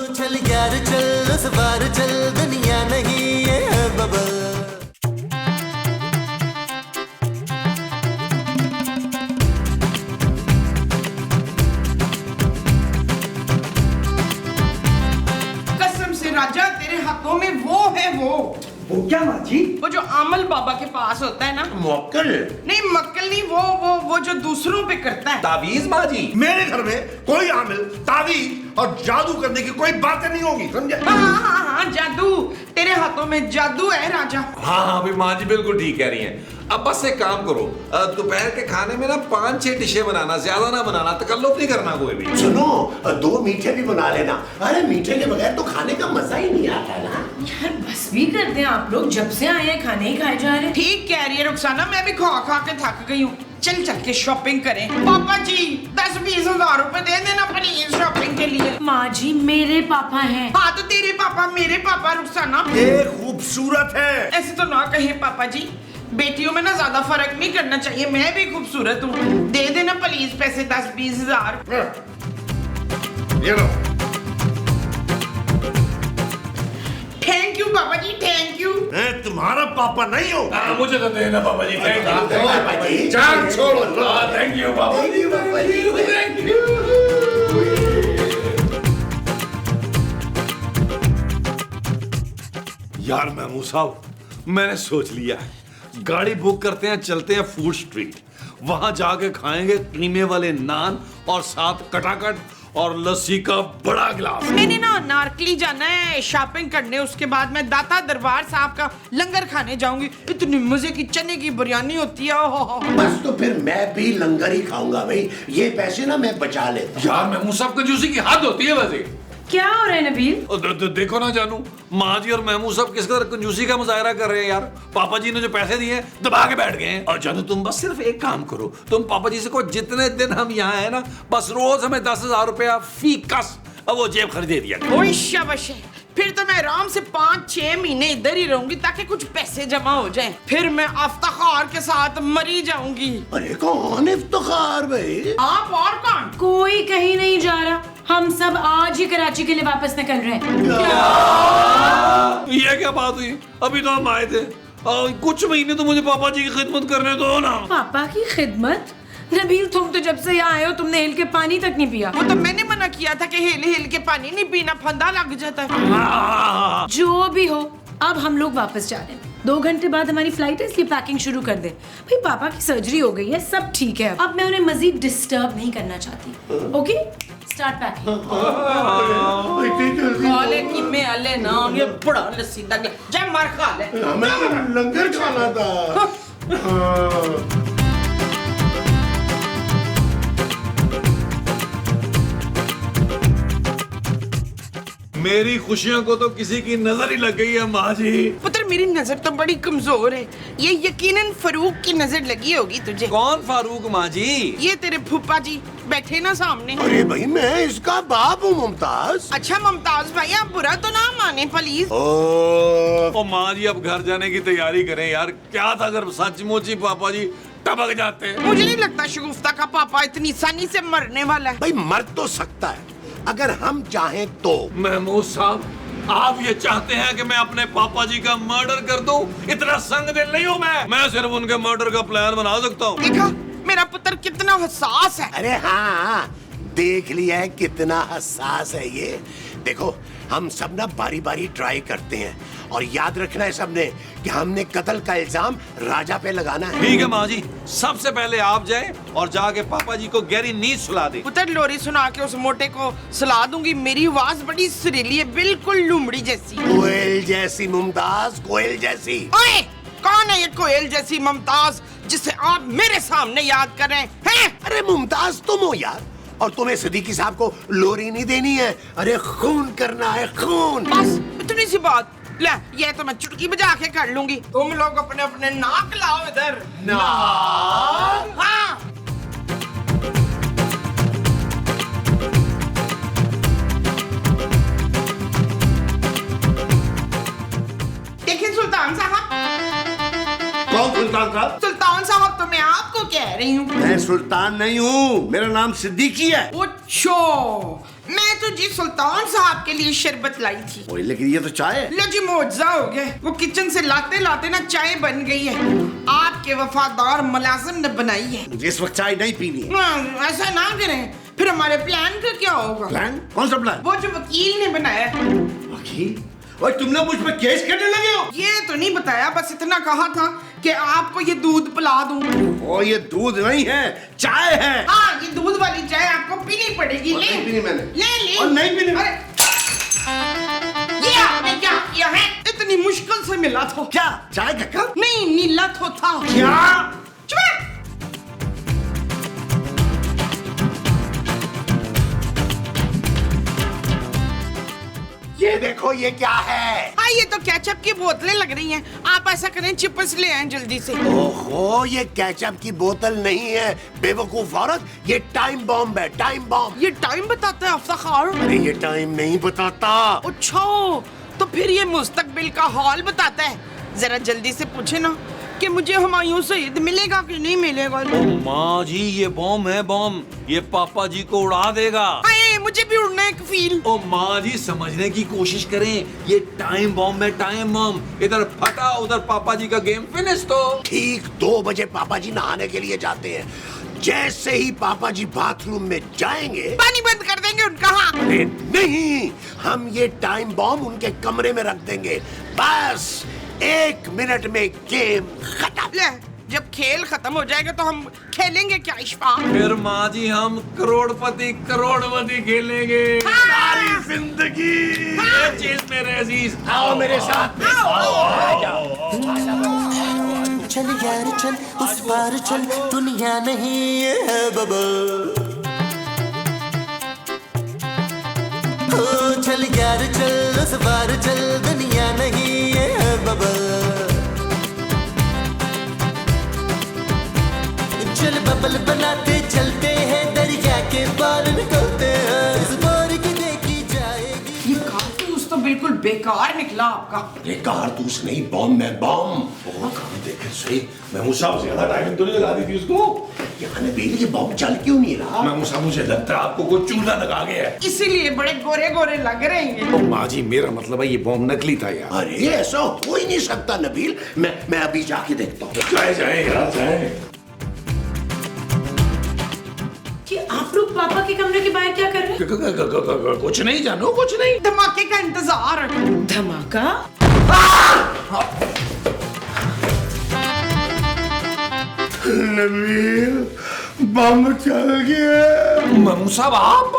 चल यार चल उस बार चल दुनिया नहीं ये है बबल। कसम से राजा तेरे हाथों में वो है वो क्या माँ जी? वो जो आमल बाबा के पास होता है ना। मक्कल नहीं मक्कल नहीं, वो जो दूसरों पे करता है। तावीज माँ जी। मेरे घर में कोई आमिल तावीज और जादू करने की कोई बातें नहीं होगी, समझे? हाँ, जादू। तेरे हाथों में जादू है राजा। हाँ अभी माँ जी बिल्कुल ठीक कह रही हैं। अब बस एक काम करो, दोपहर के खाने में ना 5-6 डिशें बनाना, ज्यादा ना बनाना, तकल्लुफ नहीं करना कोई भी। सुनो 2 मीठे भी बना लेना। अरे मीठे के बगैर तो खाने का मजा ही नहीं आता ना। यार बस भी करते हैं आप लोग, जब से आए हैं खाने ही खाए जा रहे हैं। ठीक कह रही है रुखसाना, मैं भी खा के थक गई हूँ। चल के शॉपिंग करें। पापा जी 10-20 हजार रुपए दे देना प्लीज शॉपिंग के लिए। माँ जी मेरे पापा हैं। हाँ तो तेरे पापा मेरे पापा रुखसाना। ये खूबसूरत है। ऐसे तो ना कहे पापा जी, बेटियों में ना ज्यादा फर्क नहीं करना चाहिए। मैं भी खूबसूरत हूँ, दे देना प्लीज पैसे 10-20 हजार। ये लो। थैंक यू पापा जी, थैंक यू। मैं तुम्हारा पापा नहीं हूँ। मुझे तो देना पापा जी। पापा जी। जान छोड़ो। थैंक यू पापा जी। यार महमूद साहब, मैंने सोच लिया है, गाड़ी बुक करते हैं, चलते हैं फूड स्ट्रीट, वहां जाके खाएंगे कीमे वाले नान और साथ कटाकट और लस्सी का बड़ा गिलास। मैंने ना नारकली जाना है शॉपिंग करने, उसके बाद मैं दाता दरबार साहब का लंगर खाने जाऊंगी। इतनी मजे की चने की बिरयानी होती है। बस तो फिर मैं भी लंगर ही खाऊंगा भाई, ये पैसे ना मैं बचा लेता हूं। यार महमूद साहब कंजूसी की हद होती है वैसे। क्या हो रहा है नबील? देखो ना जानू, माँ जी और महमूद साहब किस कदर कंजूसी का मुजाहरा कर रहे हैं यार। पापा जी ने जो पैसे दिए दबा के बैठ गए हैं। और जानू तुम बस सिर्फ एक काम करो, तुम पापा जी से कहो जितने दिन हम यहाँ हैं ना, बस रोज हमें 10,000 रुपया फी कस अब वो जेब खरीदे दिया। ओए शाबाश है। फिर तो मैं आराम से 5-6 महीने इधर ही रहूंगी ताकि कुछ पैसे जमा हो जाएं। फिर मैं इफ्तिखार के साथ मरी जाऊंगी। अरे कौन इफ्तिखार भाई? आप और कौन? कोई कहीं नहीं जा रहा, हम सब आज ही कराची के लिए वापस निकल रहे हैं। ये क्या बात हुई? अभी तो हम आए थे, कुछ महीने तो मुझे पापा जी की खिदमत करने दो ना। पापा की खिदमत? नबील तुम तो जब से यहाँ आए हो तुमने हिल के पानी तक नहीं पिया। वो तो मैंने मना किया था कि हिल के पानी नहीं पीना, फंदा लग जाता है। जो भी हो, अब हम लोग वापस जा रहे हैं। 2 घंटे बाद हमारी फ्लाइट है, इसलिए पैकिंग शुरू कर दे। भाई पापा की सर्जरी हो गई है, सब ठीक है। अब मैं उन्हें मजीद डिस्टर्ब नहीं करना चाहती। Okay start packing. खाले कीमे आले ना, ये बड़ा लस्सी तक जय मार खा ले। हमें तो लंगर खाना था। मेरी खुशियों को तो किसी की नजर ही लग गई है माँ जी। पुत्र मेरी नजर तो बड़ी कमजोर है, ये यकीनन फारूक की नजर लगी होगी तुझे। कौन फारूक माँ जी? ये तेरे फूफा जी बैठे ना सामने। अरे भाई मैं इसका बाप हूँ मुमताज। अच्छा मुमताज भाई आप बुरा तो ना माने प्लीज। ओ माँ जी अब घर जाने की तैयारी करें यार। क्या था अगर सचमुच ही पापा जी टपक जाते। मुझे नहीं लगता शगुफ्ता का पापा इतनी आसानी से मरने वाला है। भाई मर तो सकता है अगर हम चाहें तो। महमूद साहब आप ये चाहते हैं कि मैं अपने पापा जी का मर्डर कर दूं? इतना संग दिल नहीं हूं मैं सिर्फ उनके मर्डर का प्लान बना सकता हूं। देखा मेरा पुत्र कितना हसास है। अरे हाँ देख लिया है कितना हसास है ये। देखो हम सब ना बारी बारी ट्राई करते हैं और याद रखना है सबने कि हमने कत्ल का इल्जाम राजा पे लगाना है। ठीक है माँ जी, सबसे पहले आप जाएं और जाके पापा जी को गहरी नींद सुला दें। पुत्र लोरी सुना के उस मोटे को सुला दूंगी। मेरी आवाज बड़ी सुरीली है, बिल्कुल लुमड़ी जैसी। कोयल जैसी मुमताज, कोयल जैसी। ओए कौन है ये कोयल जैसी मुमताज जिसे आप मेरे सामने याद कर रहे हैं? अरे मुमताज तुम हो यार, और तुम्हें सिद्दीकी साहब को लोरी नहीं देनी है। अरे खून करना है खून। बस इतनी सी बात। ले ये तो मैं चुटकी बजा के कर लूंगी। तुम लोग अपने अपने नाक लाओ इधर। नाक? हाँ। देखिए सुल्तान साहब। कौन सुल्तान साहब? सुल्तान साहब तो मैं आपको कह रही हूँ। मैं सुल्तान नहीं हूँ, मेरा नाम सिद्दीकी है। अच्छा मैं मैं तो जी सुल्तान साहब के लिए शरबत लाई थी। ओए लेकिन ये तो चाय है। लो जी मुआवजा हो गया, वो किचन से लाते लाते ना चाय बन गई है, आपके वफादार मुलाजिम ने बनाई है। मुझे इस वक्त चाय नहीं पीनी है। ऐसा ना करें, फिर हमारे प्लान का क्या होगा? प्लान? कौन सा प्लान? वो जो वकील ने बनाया। वकील? ओए तुमने मुझ पे केस करने लगे हो? ये तो नहीं बताया, बस इतना कहा था कि आपको ये दूध पिला दूं। ओ ये दूध नहीं है, चाय है। हाँ, ये दूध वाली चाय आपको पीनी पड़ेगी। ले नहीं पीनी मैंने। ले और नहीं पीनी। अरे, ये आपने क्या किया है? इतनी मुश्किल से मिला था। क्या चाय का कप? नहीं, नीला तो था। क्या? चुप। ये देखो ये क्या है? हाँ, ये तो केचप की बोतलें लग रही हैं। आप ऐसा करें, चिप्स ले आएं जल्दी से। ओहो, ये केचप की बोतल नहीं है बेवकूफ औरत, ये टाइम बॉम्ब है, टाइम बॉम्ब। ये टाइम बताता है अफ्ताखार? अरे ये टाइम नहीं बताता। अच्छा, तो फिर ये मुस्तकबिल का हाल बताता है। जरा जल्दी से पूछे ना कि मुझे हुमायूं सईद मिलेगा कि नहीं मिलेगा। माँ जी ये बॉम्ब है, बॉम्ब, ये पापा जी को उड़ा देगा। हाय, मुझे भी उड़ना है कफील। ओ माँ जी समझने की कोशिश करें, ये टाइम बॉम्ब है, टाइम बॉम्ब। इधर फटा, उधर पापा जी का गेम फिनिश। तो ठीक 2 बजे पापा जी नहाने के लिए जाते हैं। जैसे ही पापा जी बाथरूम में जाएंगे, पानी बंद कर देंगे उनका। हाँ, अरे नहीं, हम ये टाइम बॉम्ब उनके कमरे में रख देंगे। बस 1 मिनट में गेम खत्म। ले, जब खेल खत्म हो जाएगा तो हम खेलेंगे क्या इशफा? फिर माँ जी हम करोड़पति करोड़पति खेलेंगे सारी जिंदगी। ये चीज मेरे अजीज, आओ मेरे साथ में। चल यार चल, उस पार चल, दुनिया नहीं ये है बबल। ओ चल यार चल, उस पार चल, दुनिया नहीं ये है बबल। चल बबल बनाते चलते हैं, दरिया के पार निकलते हैं, इस बार की देखी जाएगी। ये कारतूस तो बिल्कुल बेकार निकला आपका। ये कारतूस नहीं, बॉम्ब है, बॉम्ब। देखे सही, महमूद साहब ज्यादा टाइमिंग तो नहीं लगा दी थी उसको? यहाँ बेली ये बॉम्ब चल क्यों नहीं रहा? महमूद साहब मुझे लगता है आपको कोई चूल्हा लगा गया है। इसीलिए बड़े गोरे गोरे लग रहे हैं। माँ जी मेरा मतलब है ये बॉम्ब नकली था यार। अरे ऐसा हो ही नहीं सकता नबील, मैं अभी जाके देखता हूँ। जाए यार जाए। कि आप लोग पापा के कमरे के बाहर क्या कर रहे हैं? कुछ नहीं जानू, कुछ नहीं। धमाके का इंतजार। धमाका? नबील बम चल गया। महमूद साहब आप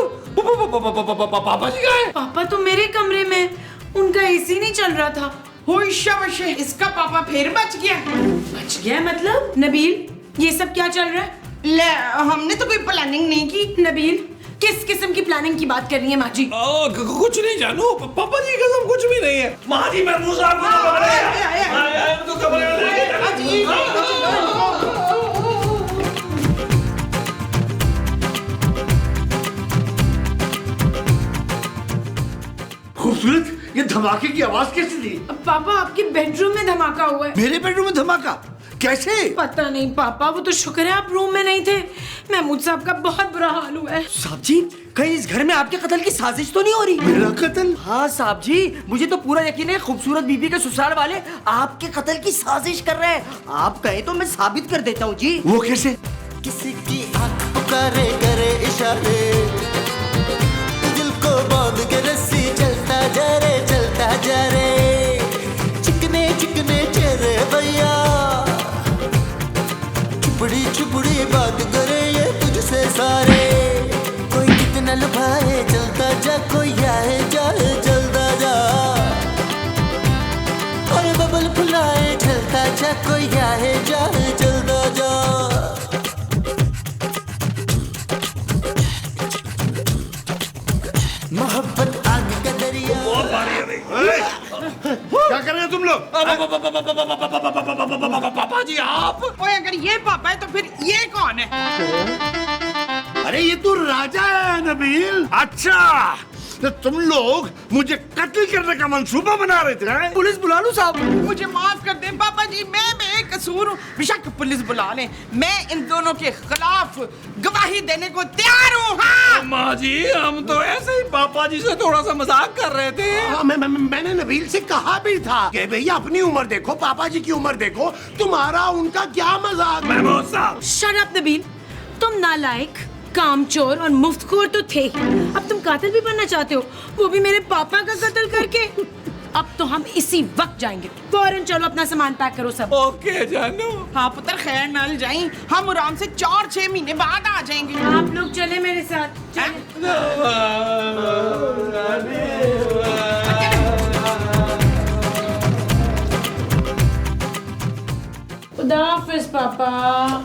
पापा जी गए? पापा तो मेरे कमरे में, उनका एसी नहीं चल रहा था। होशे, इसका पापा फिर बच गया। बच गया मतलब? नबील ये सब क्या चल रहा है? ले, हमने तो कोई प्लानिंग नहीं की। नबील किस किस्म की प्लानिंग की बात कर रही है माँ जी? कुछ नहीं जानू, पापा जी कसम कुछ भी नहीं है। माँ जी महमूद साहब को तो कमरे में लेके खूबसूरत, ये धमाके की आवाज कैसी थी? पापा आपके बेडरूम में धमाका हुआ है। मेरे बेडरूम में धमाका कैसे? पता नहीं पापा, वो तो शुक्र है आप रूम में नहीं थे। महमूद साहब का बहुत बुरा हाल हुआ है। साहब जी, कहीं इस घर में आपके कत्ल की साजिश तो नहीं हो रही? मेरा कत्ल? हाँ साहब जी, मुझे तो पूरा यकीन है खूबसूरत बीबी के ससुराल वाले आपके कत्ल की साजिश कर रहे हैं। आप कहें तो मैं साबित कर देता हूँ जी। वो कैसे? किसी की आंख पुकारे करे इशारे, दिल को बांध के रस्सी चलता जा रे, चलता जा रे। चिकने चिकने चेहरे भैया, चुपड़ी चुपड़ी बात करे ये तुझसे सारे। कोई कितना लुभाए चलता जा, कोई आए जाए चलता जा, और बबल फुलाए चलता जा, कोई आए जाए चलता जा। मोहब्बत आग का दरिया। क्या कर रहे हो तुम लोग? पापा जी आप? ओए, अगर ये पापा है तो फिर ये कौन है? अरे ये तो राजा है नबील। अच्छा तो तुम लोग मुझे कत्ल करने का मंसूबा बना रहे थे हैं? पुलिस बुला लूं साहब? मुझे माफ कर दें पापा जी, मैं बेकसूर हूँ। बेशक पुलिस बुला लें, मैं इन दोनों के खिलाफ गवाही देने को तैयार हूँ। हाँ माँ जी, हम तो ऐसे ही पापा जी से थोड़ा सा मजाक कर रहे थे। मैंने नबील से कहा भी था कि भैया अपनी उम्र देखो, पापा जी की उम्र देखो, तुम्हारा उनका क्या मजाक। महमूद साहब, शट अप नबील, तुम नालायक, कामचोर और मुफ्तखोर तो थे ही। अब तुम कातिल भी बनना चाहते हो, वो भी मेरे पापा का कत्ल करके। अब तो हम इसी वक्त जाएंगे। फौरन चलो, अपना सामान पैक करो सब। ओके जानू। हाँ पुत्र, खैर नल जाई, हम आराम से 4-6 महीने बाद आ जाएंगे। आप लोग चले मेरे साथ, चले। खुदा हाफिज पापा।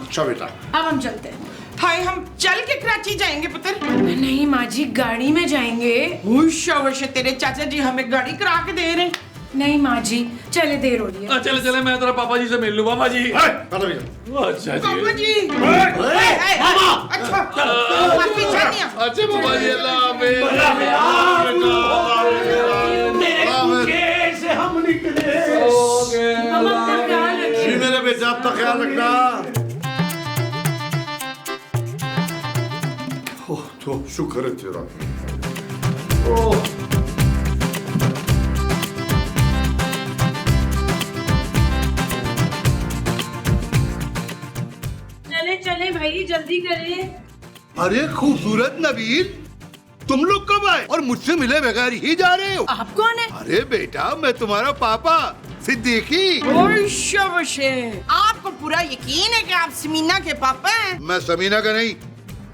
अच्छा बेटा, अब हम चलते हैं। हाय, हम चल के कराची जाएंगे पुत्र? नहीं माँ जी, गाड़ी में जाएंगे। शाबाश, तेरे चाचा जी हमें गाड़ी करा के दे रहे हैं। नहीं माँ जी, चले, देर हो रही है। चले चले, मैं तेरा पापा जी से मिल लूं। पापा जी। कदम भैया। अच्छा पापा जी। जी। अच्छा पीछे नहीं आ। अच्छा पापा जी, अल्लाह हाफिज। कैसे हम निकले? अब अपना ख्याल रखिए। जी मेरे बेटा, आप तो ख्याल रखना। ओह, तो शुक्र है तेरा। चले चले भाई, जल्दी करें। अरे खूबसूरत नबील, तुम लोग कब आए और मुझसे मिले बगैर ही जा रहे हो? आप कौन है? अरे बेटा, मैं तुम्हारा पापा सिद्दीकी। ओए शाबाश, आपको पूरा यकीन है कि आप समीना के पापा हैं? मैं समीना का नहीं,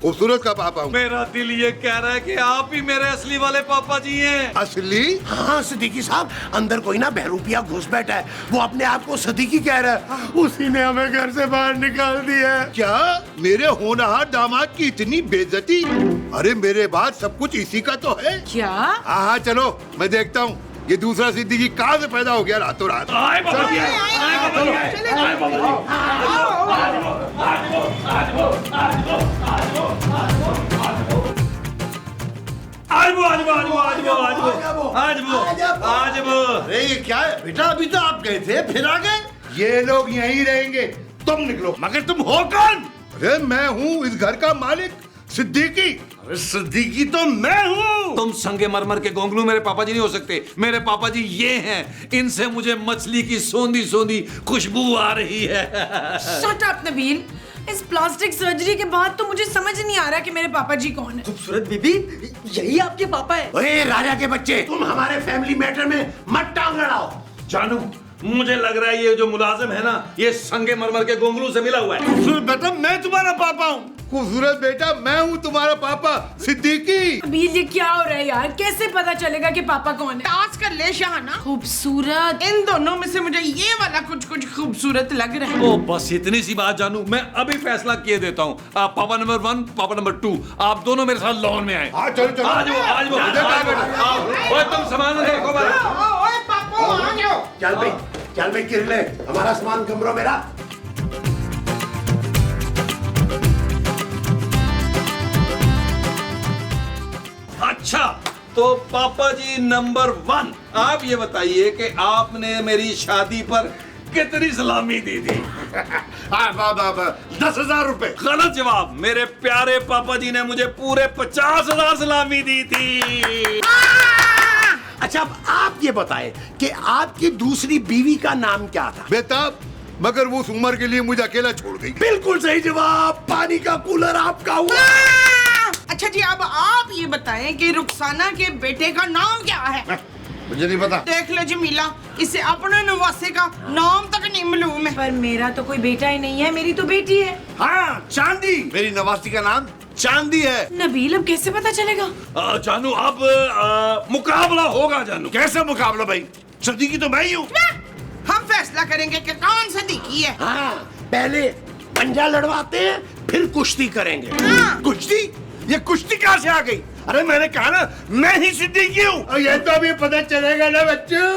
खूबसूरत का पापा हूँ। मेरा दिल ये कह रहा है कि आप ही मेरे असली वाले पापा जी हैं। असली? हाँ सिद्दीकी साहब, अंदर कोई ना बहरूपिया घुस बैठा है, वो अपने आप को सिद्दीकी कह रहा है। उसी ने हमें घर से बाहर निकाल दिया है। क्या मेरे होनहार दामाद की इतनी बेइज्जती? अरे मेरे बाद सब कुछ इसी का तो है। क्या? हाँ चलो, मैं देखता हूँ ये दूसरा सिद्दीकी कहाँ से पैदा हो गया रातों रात। आए पापा जी, आए पापा जी, आए पापा जी। आज वो। अरे ये क्या है बेटा, अभी तो आप गए थे फिर आ गए। ये लोग यहीं रहेंगे, तुम निकलो। मगर तुम हो कौन? अरे मैं हूँ इस घर का मालिक, सिद्दीकी। अरे सिद्दीकी तो मैं हूँ। तुम संगे मरमर के गोंगलू मेरे पापा जी नहीं हो सकते। मेरे पापा जी ये हैं, इनसे मुझे मछली की सोंधी सोंधी खुशबू आ रही है। शट अप नबील, इस प्लास्टिक सर्जरी के बाद तो मुझे समझ नहीं आ रहा कि मेरे पापा जी कौन है। खूबसूरत बीबी, यही आपके पापा है? ओए राजा के बच्चे, तुम हमारे फैमिली मैटर में मत टांग लड़ाओ। जानू, मुझे लग रहा है ये जो मुलाजिम है ना, ये संगे मरमर के गोंगलू से मिला हुआ है। खूबसूरत बेटा, मैं तुम्हारा पापा हूँ। खूबसूरत बेटा, मैं हूँ तुम्हारा पापा सिद्दीकी। नबील, ये क्या हो रहा है यार? कैसे पता चलेगा कि पापा कौन है? टास्क कर ले शाहना। खूबसूरत। इन दोनों में से मुझे ये वाला कुछ खूबसूरत लग रहा है। ओ बस इतनी सी बात जानू, मैं अभी फैसला किए देता हूँ। पापा नंबर 1, पापा नंबर 2, आप दोनों मेरे साथ लॉन में आए। हाँ चलो चलो। आज वो तुम सामान देखो भाई। ओए पापा, आ जाओ। चल भाई किरले, हमारा सामान कमरों मेरा। अच्छा, तो पापा जी नंबर 1, आप ये बताइए कि आपने मेरी शादी पर कितनी सलामी दी थी? 10,000 रुपए। गलत जवाब। मेरे प्यारे पापा जी ने मुझे पूरे 50,000 सलामी दी थी। अच्छा, अब आप ये बताएं कि आपकी दूसरी बीवी का नाम क्या था? बेटा, मगर वो उस उम्र के लिए मुझे अकेला छोड़ गई। बिल्कुल सही जवाब, पानी का कूलर आपका हुआ। अच्छा जी, अब आप ये बताएं कि रुखसाना के बेटे का नाम क्या है? मुझे नहीं पता। देख लो जमीला, इसे अपने नवासे का नाम तक नहीं मालूम है। पर मेरा तो कोई बेटा ही नहीं है, मेरी तो बेटी है। हाँ, चांदी। मेरी नवासी का नाम चांदी है। नबील, अब कैसे पता चलेगा? जानू, अब मुकाबला होगा। जानू, कैसा मुकाबला भाई? सिद्दीकी तो मैं ही हूँ। हम फैसला करेंगे कि कौन सिद्दीकी है। हाँ, पहले पंजा लड़वाते हैं, फिर कुश्ती करेंगे। कुश्ती? ये कुश्ती कहाँ से आ गई? अरे मैंने कहा ना, मैं ही सिद्दीकी हूँ। ये तो अभी पता चलेगा ना बच्चों।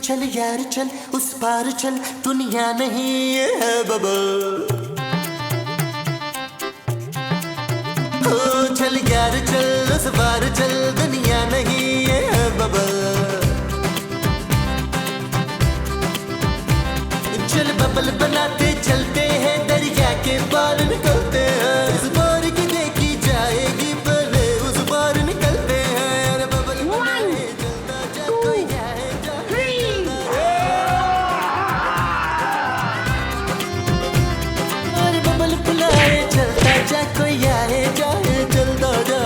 चल यार चल, उस पार चल, दुनिया नहीं है बबल। चल यार चल उस बार चल दुनिया नहीं ये है बबल चल बबल बनाते चलते हैं दरिया के पार निकलते हैं उस बार की देखी जाएगी पहले उस बार निकलते हैं अरे बबल बनाए चलता जा कोई आए जा अरे बबल बुलाए चलता जा कोई आए जाए चलता जा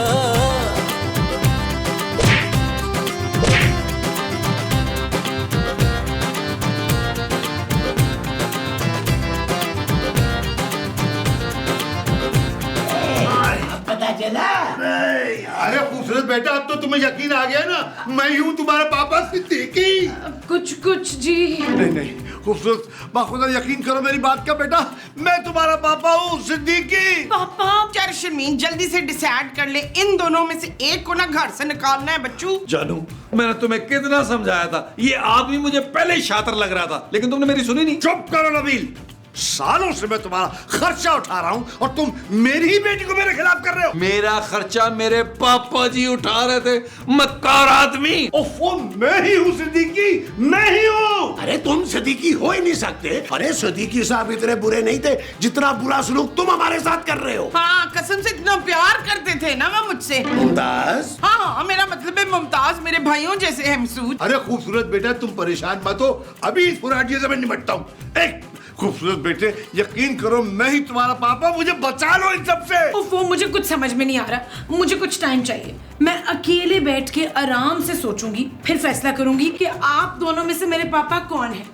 अरे खूबसूरत बेटा अब तो तुम्हें यकीन आ गया ना मैं ही हूँ तुम्हारा पापा सिद्दीकी। कुछ कुछ जी। नहीं नहीं खूबसूरत बाखुदा यकीन करो मेरी बात का बेटा मैं तुम्हारा पापा हूँ सिद्दीकी। पापा यार शर्मीन जल्दी से डिसाइड कर ले इन दोनों में से एक को ना घर से निकालना है बच्चू। जानू मैंने तुम्हें कितना समझाया था, ये आदमी मुझे पहले ही शातिर लग रहा था लेकिन तुमने मेरी सुनी नहीं। चुप करो नबील, सालों से मैं तुम्हारा खर्चा उठा रहा हूँ और तुम मेरी ही बेटी को मेरे खिलाफ कर रहे हो। मेरा खर्चा मेरे पापा जी उठा रहे थे, मक्कार आदमी। ओफो मैं ही हूँ सिद्दीकी, मैं ही हूँ। अरे तुम सिद्दीकी हो ही नहीं सकते। अरे सिद्दीकी साहब इतने बुरे नहीं थे जितना बुरा सलूक तुम हमारे साथ कर रहे हो। हाँ कसम से इतना प्यार करते थे ना वो मुझसे। मुमताज हाँ मेरा मतलब है मुमताज मेरे भाइयों जैसे है मसूद। अरे खूबसूरत बेटा तुम परेशान मत हो, अभी इस फुराटिये से मैं निपटता हूँ। एक खूबसूरत बेटे यकीन करो मैं ही तुम्हारा पापा, मुझे बचा लो इन सब से। वो मुझे कुछ समझ में नहीं आ रहा, मुझे कुछ टाइम चाहिए। मैं अकेले बैठ के आराम से सोचूंगी फिर फैसला करूंगी कि आप दोनों में से मेरे पापा कौन है।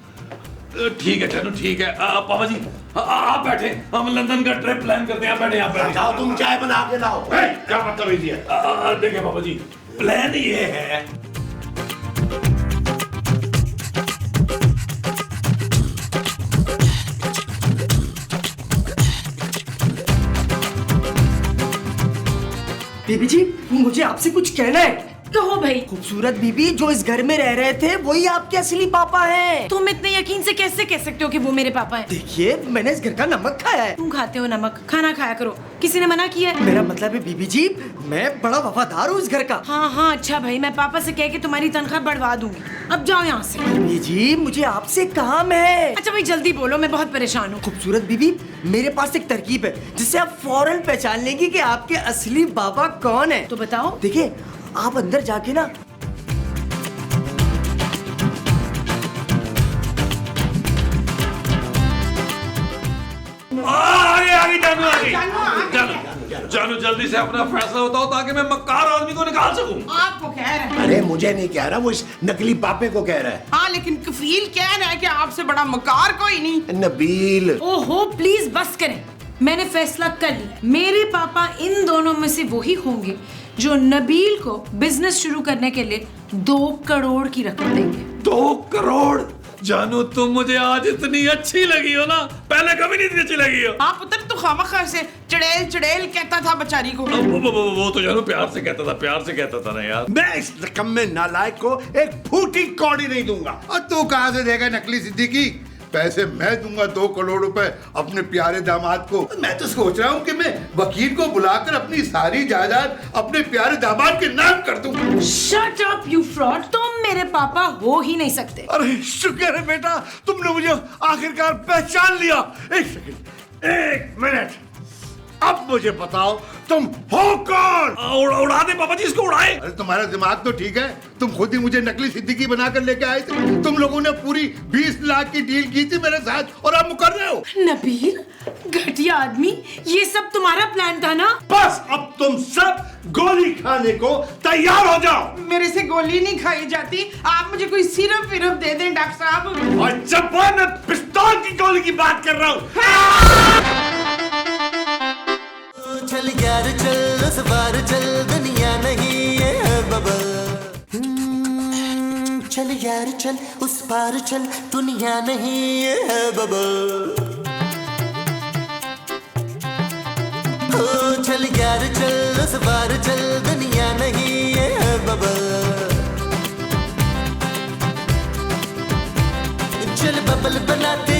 ठीक है चलो ठीक है पापा जी आप बैठे, हम लंदन का ट्रिप प्लान करते हैं। आप बैठे, आप बैठे। जाओ तुम चाय बना के लाओ। क्या मतलब है? देखिए पापा जी प्लान ये है बीबी जी मुझे आपसे कुछ कहना है। कहो भाई। खूबसूरत बीबी जो इस घर में रह रहे थे वही आपके असली पापा हैं। तुम इतने यकीन से कैसे कह सकते हो कि वो मेरे पापा हैं? देखिए मैंने इस घर का नमक खाया है। तुम खाते हो नमक, खाना खाया करो, किसी ने मना किया है? मेरा मतलब है बीबी जी मैं बड़ा वफादार हूँ इस घर का। हाँ हाँ अच्छा भाई मैं पापा से कह के तुम्हारी तनख्वाह बढ़वा दूंगी। अब जाओ यहाँ से। बीबी जी मुझे आपसे काम है। अच्छा भाई जल्दी बोलो, मैं बहुत परेशान हूँ। खूबसूरत बीबी मेरे पास एक तरकीब है जिससे आप फौरन पहचान लेंगी कि आपके असली बाबा कौन है। तो बताओ। देखिए आप अंदर जाके ना आगे जानू आगे जानू जल्दी से अपना फैसला बताओ ताकि मैं मक्कार आदमी को निकाल सकूं। आपको कह रहा है। अरे मुझे नहीं कह रहा, वो इस नकली पापे को कह रहा है। हाँ लेकिन कफील कह रहा है कि आपसे बड़ा मकार कोई नहीं। नबील ओहो प्लीज बस करें, मैंने फैसला कर लिया। मेरे पापा इन दोनों में से वही होंगे जो नबील को बिजनेस शुरू करने के लिए 2 करोड़ की रकम देंगे। 2 करोड़? जानू तुम मुझे आज इतनी अच्छी लगी हो ना, पहले कभी नहीं इतनी अच्छी लगी हो। हाँ पुत्र तू खामखा से चड़ेल चड़ेल कहता था बेचारी को। वो तो जानू प्यार से कहता था, प्यार से कहता था ना यार। मैं इस रकम में नालायक को एक फूटी कौड़ी नहीं दूंगा। और तू कहाँ से देगा नकली सिद्दीकी? पैसे मैं दूंगा 2 करोड़ रुपए अपने प्यारे दामाद को। मैं तो सोच रहा हूँ कि मैं वकील को बुलाकर अपनी सारी जायदाद अपने प्यारे दामाद के नाम कर दूं। शट अप यू फ्रॉड, तुम मेरे पापा हो ही नहीं सकते। अरे शुक्र है बेटा तुमने मुझे आखिरकार पहचान लिया। एक सेकंड, 1 मिनट, अब मुझे बताओ तुम हो कौन? उड़ा दे पापा जी, इसको उड़ाए। अरे तुम्हारा दिमाग तो ठीक है, तुम खुद ही मुझे नकली सिद्दीकी बनाकर लेके आए थे। तुम लोगों ने पूरी 20 लाख की डील की थी मेरे साथ और आप मुकर रहे हो। नबील घटिया आदमी, ये सब तुम्हारा प्लान था ना? बस अब तुम सब गोली खाने को तैयार हो जाओ। मेरे से गोली नहीं खाई जाती, आप मुझे कोई सिरप विरप दे दें डॉक्टर साहब। और जब मैं पिस्तौल की गोली की बात कर रहा हूँ। चल यार चल उस बार चल दुनिया नहीं ये है बबल चल यार चल उस पार चल दुनिया नहीं ये है बबल चल यार चल उस बार चल दुनिया नहीं ये है बबल चल बबल बनाते